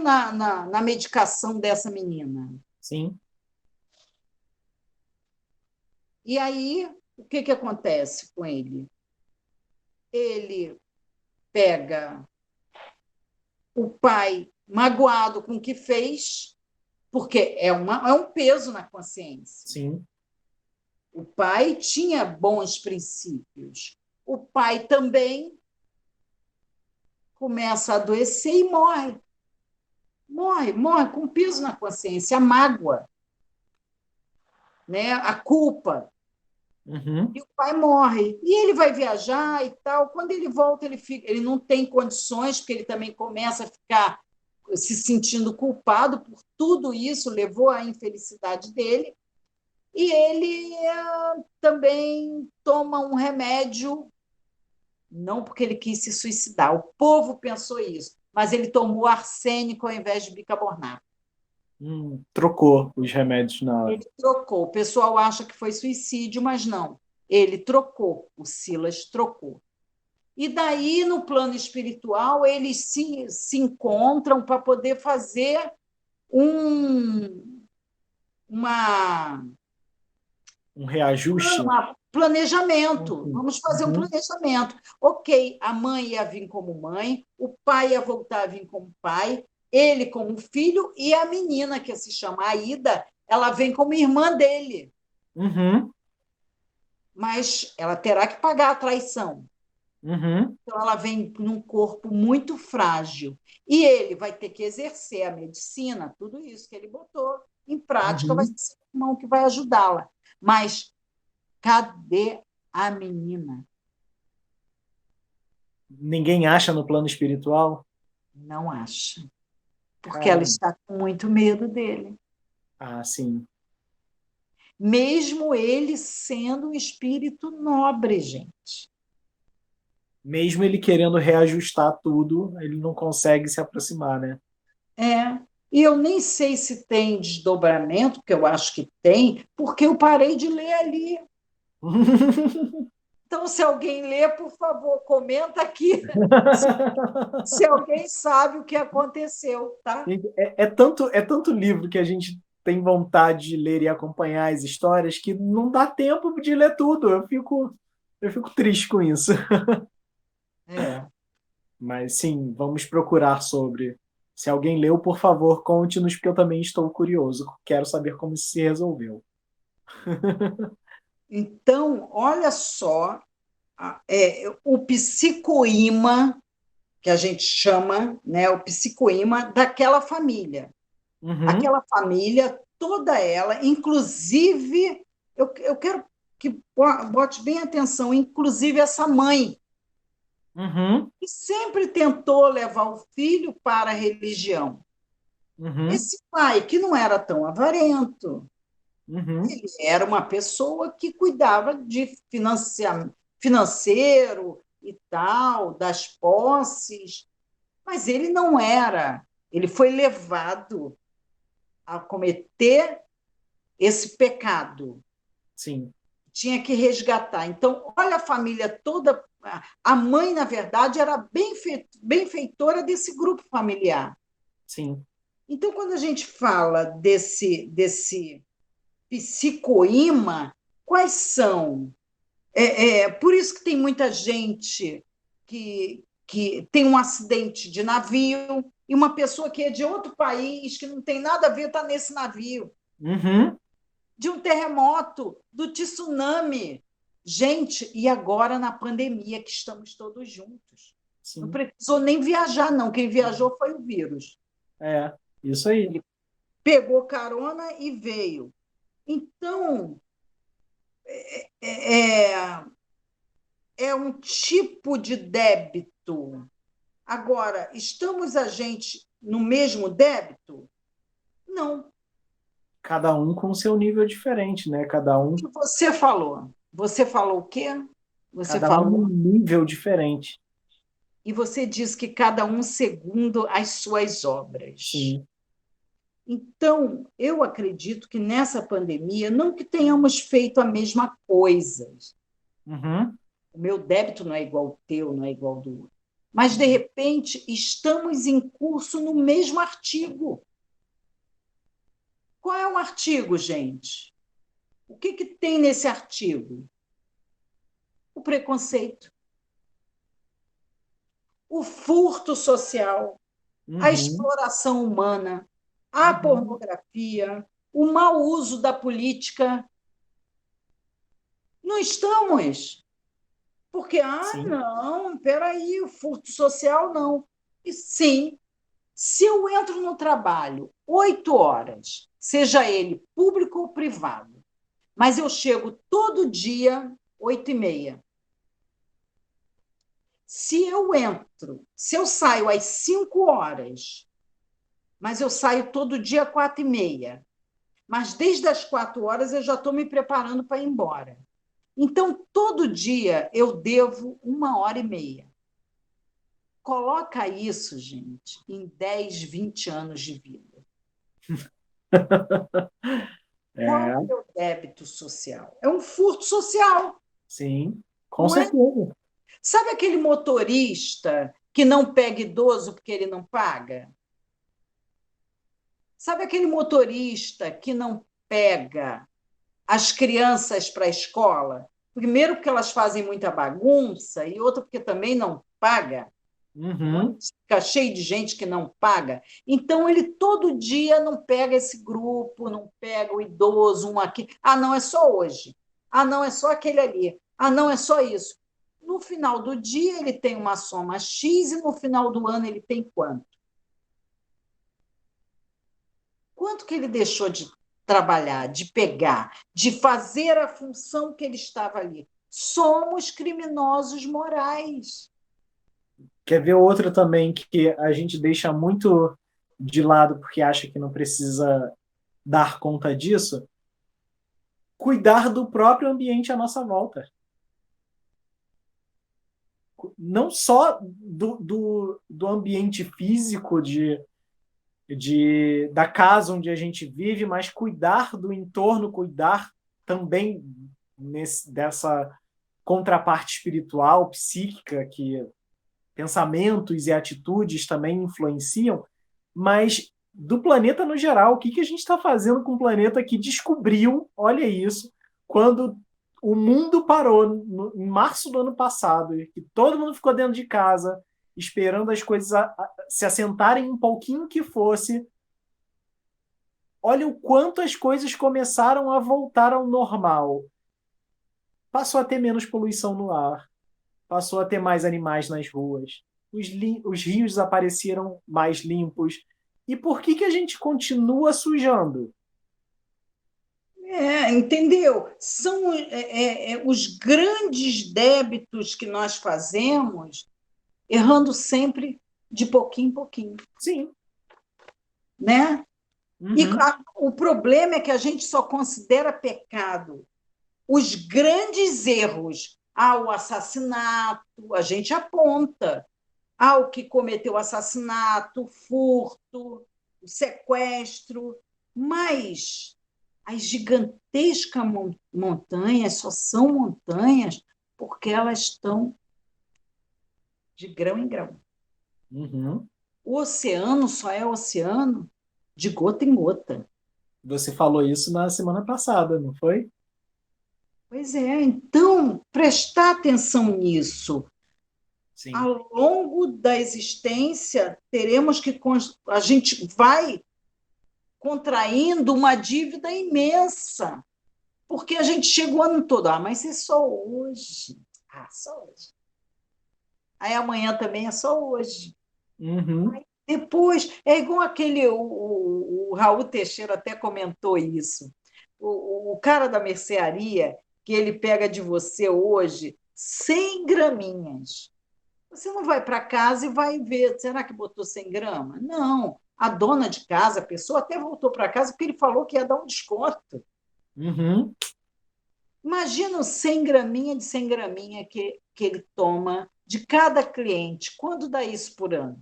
na, na medicação dessa menina. sim. E aí, o que, que acontece com ele? Ele pega o pai magoado com o que fez, porque é um peso na consciência. Sim. O pai tinha bons princípios. O pai também começa a adoecer e morre. Morre com peso na consciência, a mágoa, né? A culpa. Uhum. E o pai morre. E ele vai viajar e tal. Quando ele volta, ele não tem condições, porque ele também começa a ficar se sentindo culpado por tudo isso, levou à infelicidade dele. E ele também toma um remédio, não porque ele quis se suicidar, o povo pensou isso, mas ele tomou arsênico ao invés de bicarbonato. Trocou os remédios na hora. Ele trocou. O pessoal acha que foi suicídio, mas não. Ele trocou. O Silas trocou. E daí, no plano espiritual, eles se encontram para poder fazer um, uma, Um reajuste. planejamento. Uhum. Vamos fazer um Uhum. planejamento. Ok, a mãe ia vir como mãe, o pai ia voltar a vir como pai, ele como filho, e a menina, que se chama Aida, ela vem como irmã dele. Uhum. Mas ela terá que pagar a traição. Uhum. Então, ela vem num corpo muito frágil. E ele vai ter que exercer a medicina, tudo isso que ele botou em prática, vai Uhum. ser o irmão que vai ajudá-la. Mas cadê a menina? Ninguém acha no plano espiritual? Não acha. Porque ela Cara, está com muito medo dele. ah, sim. Mesmo ele sendo um espírito nobre, gente. Mesmo ele querendo reajustar tudo, ele não consegue se aproximar, né? É. E eu nem sei se tem desdobramento, porque eu acho que tem, porque eu parei de ler ali. Então, se alguém lê, por favor, comenta aqui se alguém sabe o que aconteceu, tá? É tanto livro que a gente tem vontade de ler e acompanhar as histórias que não dá tempo de ler tudo. Eu fico triste com isso. É. Mas sim, vamos procurar sobre. Se alguém leu, por favor, conte-nos, porque eu também estou curioso. Quero saber como isso se resolveu. Então, olha só, o psicoíma, que a gente chama, né, o psicoíma daquela família. Uhum, Aquela família, toda ela, inclusive, eu quero que bote bem atenção, inclusive essa mãe, uhum, que sempre tentou levar o filho para a religião. uhum, Esse pai, que não era tão avarento, uhum, ele era uma pessoa que cuidava de financeiro e tal, das posses, mas ele não era. Ele foi levado a cometer esse pecado. sim, Tinha que resgatar. Então, olha a família toda. A mãe, na verdade, era benfeitora desse grupo familiar. sim. Então, quando a gente fala desse psicoíma, quais são? Por isso que tem muita gente que tem um acidente de navio e uma pessoa que é de outro país, que não tem nada a ver, está nesse navio. Uhum, De um terremoto, do tsunami. Gente, e agora na pandemia que estamos todos juntos? Não Sim. precisou nem viajar, não. Quem viajou foi o vírus. É, isso aí. Ele pegou carona e veio. Então, é, é um tipo de débito. Agora, estamos a gente no mesmo débito? Não. Cada um com seu nível diferente, né? O que você falou? Você falou o quê? Você Cada um num falou. nível diferente. E você diz que cada um segundo as suas obras. Sim. Então, eu acredito que nessa pandemia, não que tenhamos feito a mesma coisa. Uhum. O meu débito não é igual ao teu, não é igual ao do outro. Mas, de repente, estamos em curso no mesmo artigo. Qual é o artigo, gente? O que tem nesse artigo? O preconceito, o furto social, a Uhum. exploração humana, a Uhum. pornografia, o mau uso da política. Não estamos. Porque, Sim. não, peraí, o furto social não. E sim, se eu entro no trabalho 8 horas, seja ele público ou privado, mas eu chego todo dia 8h30. Se eu saio às 5 horas, mas eu saio todo dia 4h30, mas desde as 4 horas eu já estou me preparando para ir embora. Então, todo dia eu devo 1h30. Coloca isso, gente, em 10, 20 anos de vida. Qual É, é o débito social? É um furto social, sim, com não é? certeza. Sabe aquele motorista que não pega idoso porque ele não paga? Sabe aquele motorista que não pega as crianças para a escola? Primeiro, porque elas fazem muita bagunça, e outro, porque também não paga. O Uhum. ônibus fica cheio de gente que não paga. Então, ele todo dia não pega esse grupo, não pega o idoso, um aqui. Ah, não, é só hoje. Ah, não, é só aquele ali. Ah, não, é só isso. No final do dia, ele tem uma soma X e no final do ano ele tem quanto? Quanto que ele deixou de trabalhar, de pegar, de fazer a função que ele estava ali? Somos criminosos morais. Quer ver outro também que a gente deixa muito de lado porque acha que não precisa dar conta disso? Cuidar do próprio ambiente à nossa volta. Não só do ambiente físico da casa onde a gente vive, mas cuidar do entorno, cuidar também dessa contraparte espiritual, psíquica, que pensamentos e atitudes também influenciam, mas do planeta no geral. O que, que a gente está fazendo com o planeta que descobriu, olha isso, quando o mundo parou em março do ano passado, e que todo mundo ficou dentro de casa, esperando as coisas se assentarem um pouquinho que fosse. Olha o quanto as coisas começaram a voltar ao normal. Passou a ter menos poluição no ar, passou a ter mais animais nas ruas, os rios apareceram mais limpos. E por que, que a gente continua sujando? Entendeu? São os grandes débitos que nós fazemos, errando sempre de pouquinho em pouquinho, Sim. né? E Uhum. o problema é que a gente só considera pecado os grandes erros. O assassinato, a gente aponta. O que cometeu o assassinato, o furto, o sequestro, mas as gigantescas montanhas só são montanhas porque elas estão de grão em grão. Uhum. O oceano só é oceano de gota em gota. Você falou isso na semana passada, não foi? Pois é, então prestar atenção nisso. Sim. Ao longo da existência, teremos que. A gente vai contraindo uma dívida imensa. Porque a gente chega o ano todo, mas é só hoje. Só hoje. Aí amanhã também é só hoje. Uhum. Depois, é igual aquele. O Raul Teixeira até comentou isso. O cara da mercearia, que ele pega de você hoje 100 graminhas. Você não vai para casa e vai ver, será que botou 100 gramas? Não. A dona de casa, a pessoa até voltou para casa porque ele falou que ia dar um desconto. Uhum. Imagina os 100 graminha de 100 graminha que ele toma de cada cliente. Quando dá isso por ano?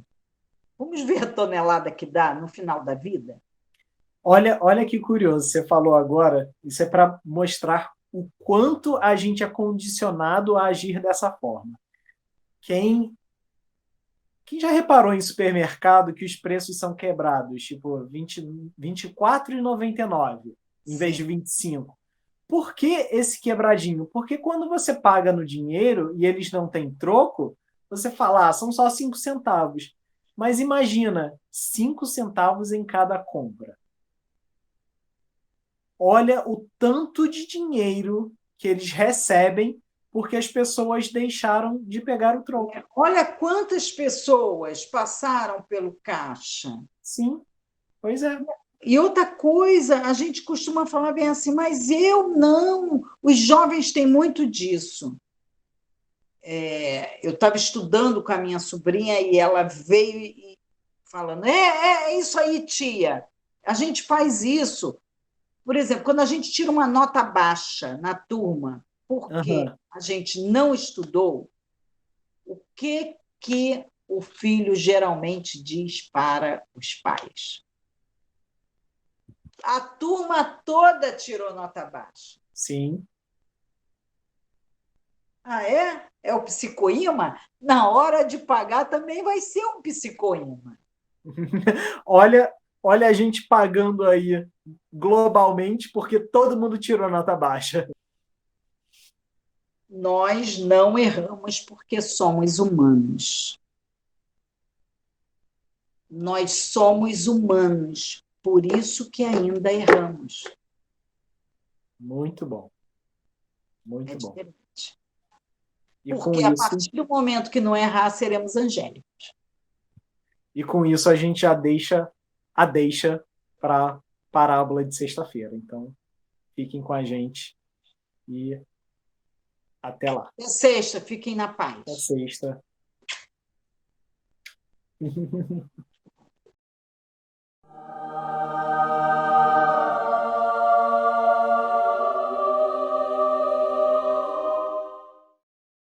Vamos ver a tonelada que dá no final da vida? Olha que curioso, você falou agora, isso é para mostrar o quanto a gente é condicionado a agir dessa forma. Quem, quem já reparou em supermercado que os preços são quebrados, tipo 24,99 em vez de Sim. 25? Por que esse quebradinho? Porque quando você paga no dinheiro e eles não têm troco, você fala, são só 5 centavos. Mas imagina, 5 centavos em cada compra. Olha o tanto de dinheiro que eles recebem porque as pessoas deixaram de pegar o troco. Olha quantas pessoas passaram pelo caixa. Sim, pois é. E outra coisa, a gente costuma falar bem assim, mas eu não. Os jovens têm muito disso. Eu estava estudando com a minha sobrinha e ela veio falando: é isso aí, tia. A gente faz isso. Por exemplo, quando a gente tira uma nota baixa na turma, porque Aham. a gente não estudou, o que o filho geralmente diz para os pais? A turma toda tirou nota baixa. Sim. É? É o psicoíma? Na hora de pagar também vai ser um psicoíma. Olha, olha a gente pagando aí globalmente porque todo mundo tirou nota baixa. Nós não erramos porque somos humanos. Nós somos humanos, por isso que ainda erramos. Muito bom, É muito bom. diferente. E com Porque a isso, partir do momento que não errar, seremos angélicos. e com isso a gente já deixa para parábola de sexta-feira. Então, fiquem com a gente e até lá. É sexta, fiquem na Até paz. sexta.